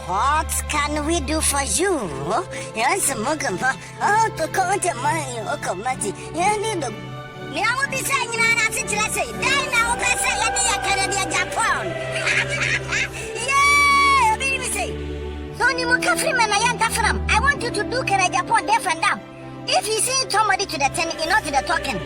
What can we do for you? Yes, Mugamba. Oh, to come to my Okomati. You need the. I will be saying, I sit to say, then I will say, Canada, Japan. Yeah, baby say. So, you will come from I want you to do Canada, Japan, deaf and dumb. If you see somebody to the 10, you know to the talking,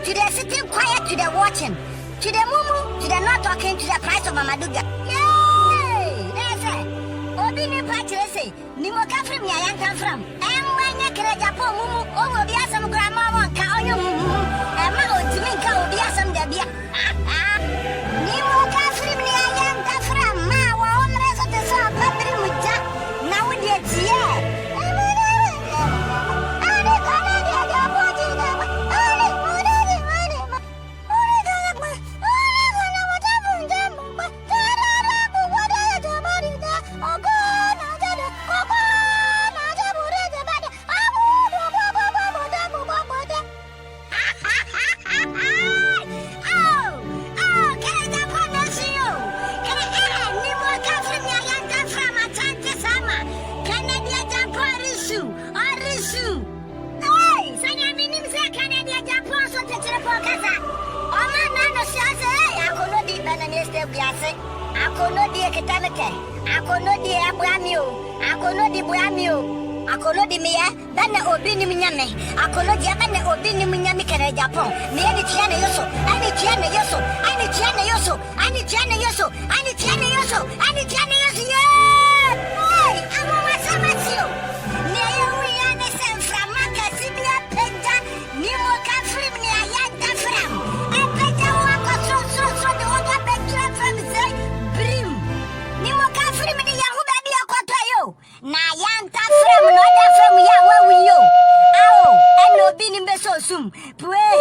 to the sitting quiet, to the watching, to the mumu, to the not talking, to the price of Mamaduga. Yay! That's it. Obi ni party say, ni mo ka from ya yan kan from. Enwanye kere Japan mumu, o obi asam grandma won ka onyo mumu. E ma o timi ka obi asam da bia. Ni mo ka from ya yan kan from. Ma wa omre so te so padri muja. Na wo die tie. Akono di miya bana obi ni mnyame akono di bana obi ni mnyame kere Japan me ani tiane yoso ani tiane yoso ani tiane yoso ani tiane yoso ani tiane yoso ani tiane yoso hey amo masamatio ne yewi ane sem framaka sibia penda ni mo ka frim ni ayanta fram e penda wa ko so de oga betra from say brim ni mo ka frim ni yahu baby akoto yo na ayanta fram no da from ya wa wi yo awo eno bi ni beso sum pray